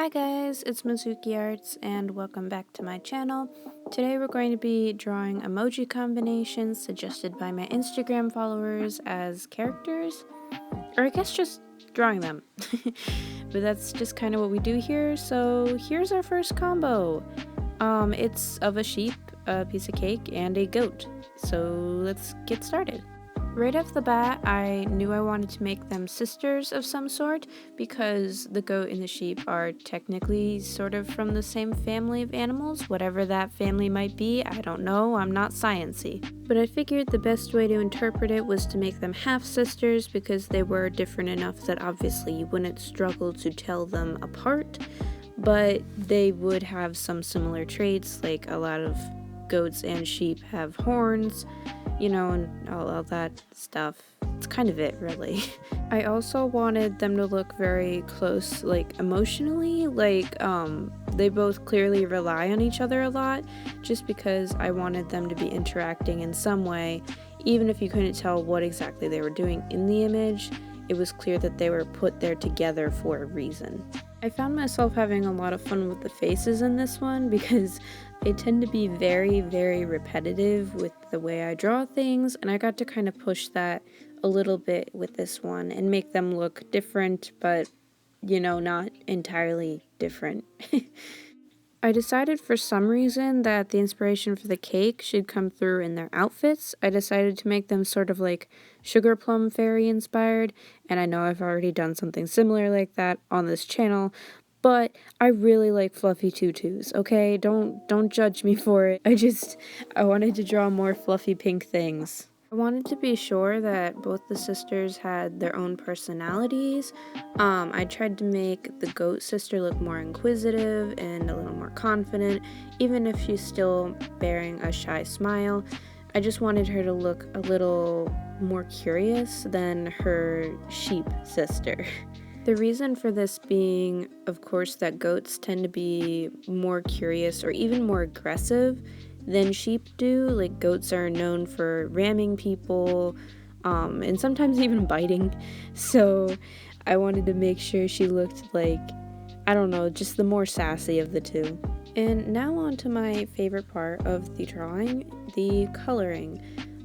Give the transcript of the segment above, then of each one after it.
Hi guys, it's Mizuki Arts and welcome back to my channel. Today we're going to be drawing emoji combinations suggested by my Instagram followers as characters, or I guess just drawing them. But that's just kind of what we do here, so here's our first combo. It's of a sheep, a piece of cake, and a goat. So let's get started. Right off the bat, I knew I wanted to make them sisters of some sort because the goat and the sheep are technically sort of from the same family of animals. Whatever that family might be, I don't know, I'm not sciencey. But I figured the best way to interpret it was to make them half-sisters because they were different enough that obviously you wouldn't struggle to tell them apart, but they would have some similar traits, like a lot of goats and sheep have horns, you know, and all that stuff. It's kind of it, really. I also wanted them to look very close, like emotionally, like they both clearly rely on each other a lot, just because I wanted them to be interacting in some way, even if you couldn't tell what exactly they were doing in the image. It was clear that they were put there together for a reason. I found myself having a lot of fun with the faces in this one because they tend to be very, very repetitive with the way I draw things, and I got to kind of push that a little bit with this one and make them look different, but, you know, not entirely different. I decided for some reason that the inspiration for the cake should come through in their outfits. I decided to make them sort of like sugar plum fairy inspired, and I know I've already done something similar like that on this channel, but I really like fluffy tutus, okay? Don't judge me for it. I wanted to draw more fluffy pink things. I wanted to be sure that both the sisters had their own personalities. I tried to make the goat sister look more inquisitive and a little more confident, even if she's still bearing a shy smile. I just wanted her to look a little more curious than her sheep sister. The reason for this being, of course, that goats tend to be more curious or even more aggressive than sheep do. Like, goats are known for ramming people, and sometimes even biting. So I wanted to make sure she looked like, I don't know, just the more sassy of the two. And now on to my favorite part of the drawing, the coloring.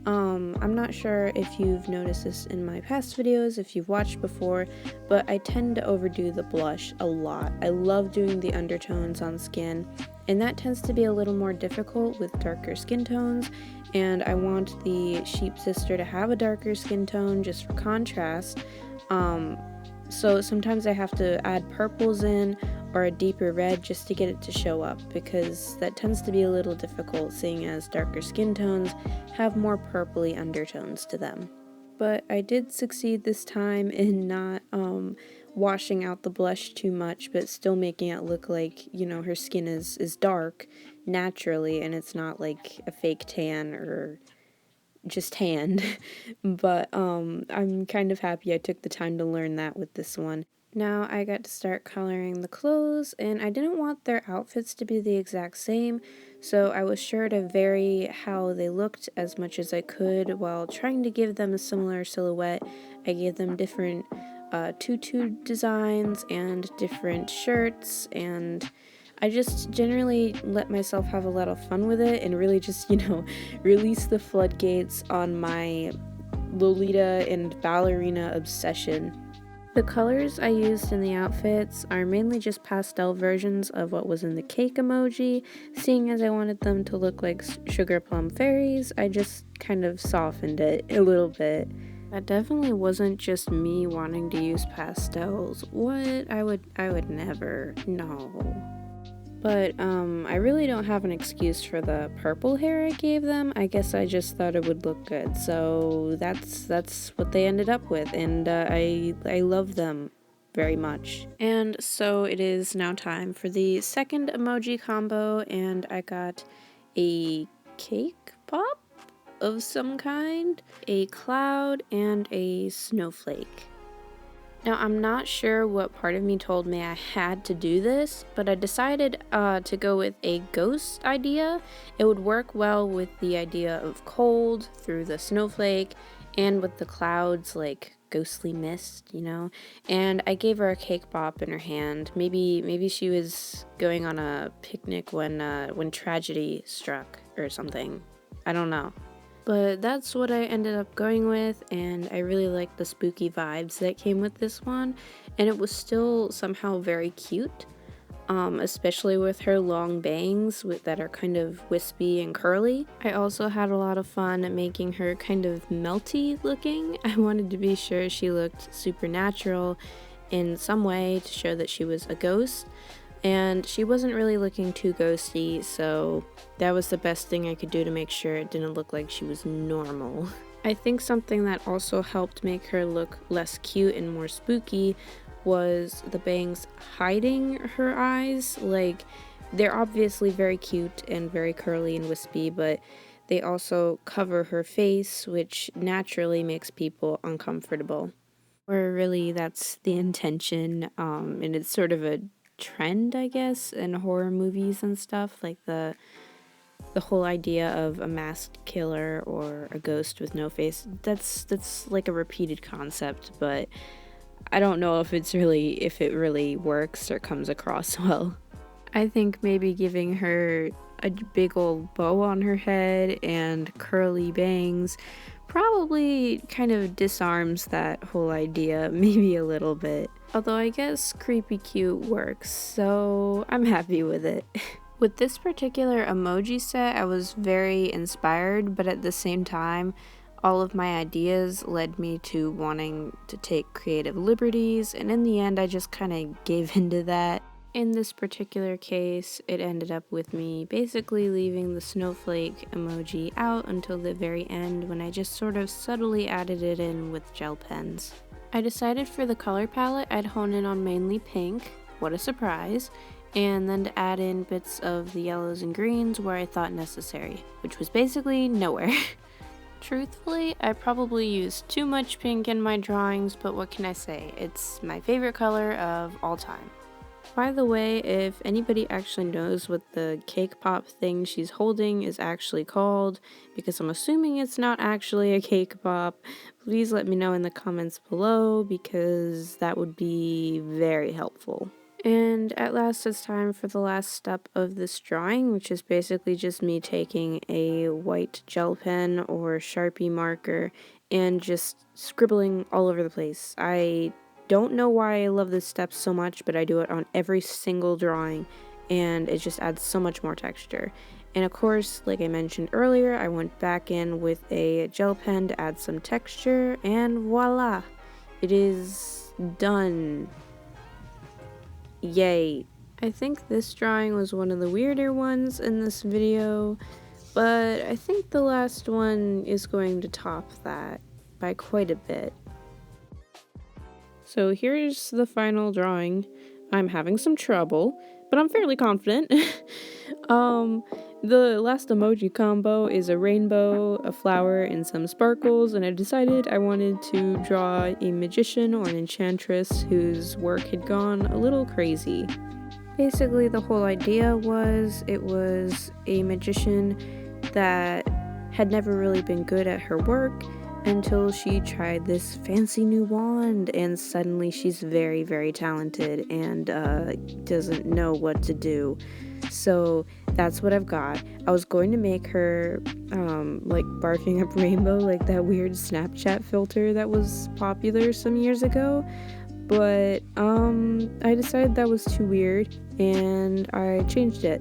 I'm not sure if you've noticed this in my past videos, if you've watched before, but I tend to overdo the blush a lot. I love doing the undertones on skin, and that tends to be a little more difficult with darker skin tones, and I want the sheep sister to have a darker skin tone just for contrast. So sometimes I have to add purples in or a deeper red just to get it to show up, because that tends to be a little difficult seeing as darker skin tones have more purpley undertones to them. But I did succeed this time in not washing out the blush too much, but still making it look like, you know, her skin is dark naturally and it's not like a fake tan or just tanned. But I'm kind of happy I took the time to learn that with this one. Now I got to start coloring the clothes, and I didn't want their outfits to be the exact same, so I was sure to vary how they looked as much as I could while trying to give them a similar silhouette. I gave them different tutu designs and different shirts, and I just generally let myself have a lot of fun with it and really just, you know, release the floodgates on my Lolita and ballerina obsession. The colors I used in the outfits are mainly just pastel versions of what was in the cake emoji. Seeing as I wanted them to look like sugar plum fairies, I just kind of softened it a little bit. That definitely wasn't just me wanting to use pastels. What? I would never. No. But I really don't have an excuse for the purple hair I gave them. I guess I just thought it would look good. So that's what they ended up with, and I love them very much. And so it is now time for the second emoji combo, and I got a cake pop of some kind, a cloud, and a snowflake. Now, I'm not sure what part of me told me I had to do this, but I decided to go with a ghost idea. It would work well with the idea of cold through the snowflake and with the clouds like ghostly mist, you know. And I gave her a cake pop in her hand. Maybe she was going on a picnic when tragedy struck or something. I don't know. But that's what I ended up going with, and I really liked the spooky vibes that came with this one, and it was still somehow very cute, especially with her long bangs that are kind of wispy and curly. I also had a lot of fun making her kind of melty looking. I wanted to be sure she looked supernatural in some way to show that she was a ghost. And she wasn't really looking too ghosty, so that was the best thing I could do to make sure it didn't look like she was normal. I think something that also helped make her look less cute and more spooky was the bangs hiding her eyes. Like, they're obviously very cute and very curly and wispy, but they also cover her face, which naturally makes people uncomfortable. Or really, that's the intention, and it's sort of a trend, I guess, in horror movies and stuff, like the whole idea of a masked killer or a ghost with no face. That's like a repeated concept, but I don't know if it really works or comes across well. I think maybe giving her a big old bow on her head and curly bangs probably kind of disarms that whole idea, maybe a little bit. Although I guess creepy cute works, so I'm happy with it. With this particular emoji set, I was very inspired, but at the same time, all of my ideas led me to wanting to take creative liberties, and in the end, I just kind of gave into that. In this particular case, it ended up with me basically leaving the snowflake emoji out until the very end when I just sort of subtly added it in with gel pens. I decided for the color palette I'd hone in on mainly pink, what a surprise, and then to add in bits of the yellows and greens where I thought necessary, which was basically nowhere. Truthfully, I probably used too much pink in my drawings, but what can I say? It's my favorite color of all time. By the way, if anybody actually knows what the cake pop thing she's holding is actually called, because I'm assuming it's not actually a cake pop, please let me know in the comments below, because that would be very helpful. And at last, it's time for the last step of this drawing, which is basically just me taking a white gel pen or Sharpie marker and just scribbling all over the place. I don't know why I love this step so much, but I do it on every single drawing, and it just adds so much more texture. And of course, like I mentioned earlier, I went back in with a gel pen to add some texture, and voila! It is done. Yay. I think this drawing was one of the weirder ones in this video, but I think the last one is going to top that by quite a bit. So here's the final drawing. I'm having some trouble, but I'm fairly confident. The last emoji combo is a rainbow, a flower, and some sparkles, and I decided I wanted to draw a magician or an enchantress whose work had gone a little crazy. Basically, the whole idea was it was a magician that had never really been good at her work until she tried this fancy new wand, and suddenly she's very, very talented and doesn't know what to do. So that's what I've got. I was going to make her like barking up rainbow, like that weird Snapchat filter that was popular some years ago, but I decided that was too weird and I changed it.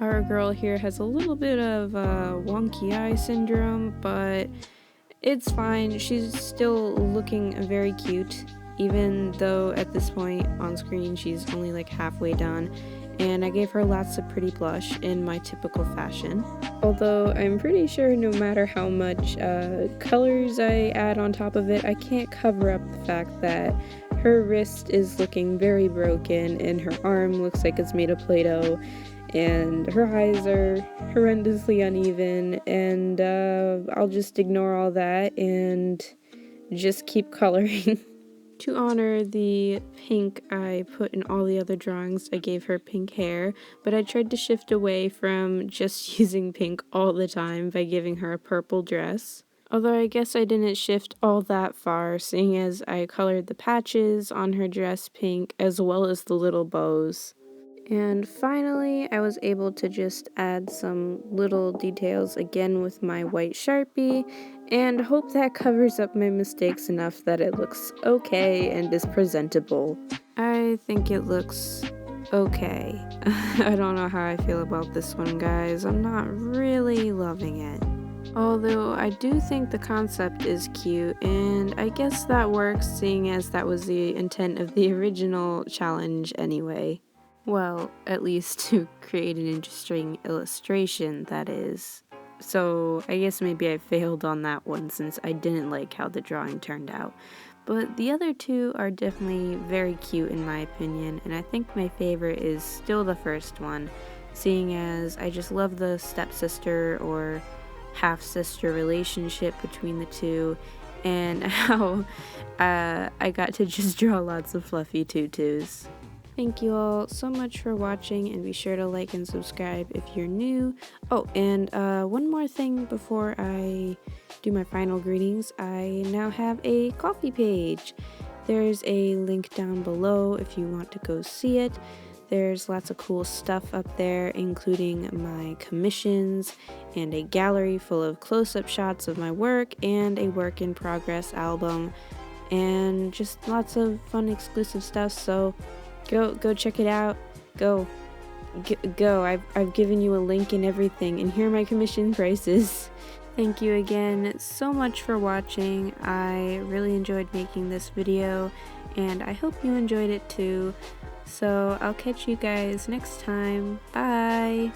Our girl here has a little bit of wonky eye syndrome, but it's fine. She's still looking very cute, even though at this point on screen she's only like halfway done, and I gave her lots of pretty blush in my typical fashion. Although I'm pretty sure no matter how much colors I add on top of it, I can't cover up the fact that her wrist is looking very broken and her arm looks like it's made of Play-Doh, and her eyes are horrendously uneven, and I'll just ignore all that and just keep coloring. To honor the pink I put in all the other drawings, I gave her pink hair, but I tried to shift away from just using pink all the time by giving her a purple dress. Although I guess I didn't shift all that far, seeing as I colored the patches on her dress pink as well as the little bows. And finally, I was able to just add some little details again with my white Sharpie and hope that covers up my mistakes enough that it looks okay and is presentable. I think it looks okay. I don't know how I feel about this one, guys. I'm not really loving it. Although I do think the concept is cute, and I guess that works seeing as that was the intent of the original challenge anyway. Well, at least to create an interesting illustration, that is. So I guess maybe I failed on that one since I didn't like how the drawing turned out. But the other two are definitely very cute in my opinion, and I think my favorite is still the first one, seeing as I just love the stepsister or half-sister relationship between the two, and how I got to just draw lots of fluffy tutus. Thank you all so much for watching, and be sure to like and subscribe if you're new. Oh, and one more thing before I do my final greetings. I now have a coffee page. There's a link down below if you want to go see it. There's lots of cool stuff up there, including my commissions and a gallery full of close-up shots of my work and a work in progress album and just lots of fun exclusive stuff. So go check it out. Go. I've given you a link and everything, and here are my commission prices. Thank you again so much for watching. I really enjoyed making this video, and I hope you enjoyed it too. So I'll catch you guys next time. Bye!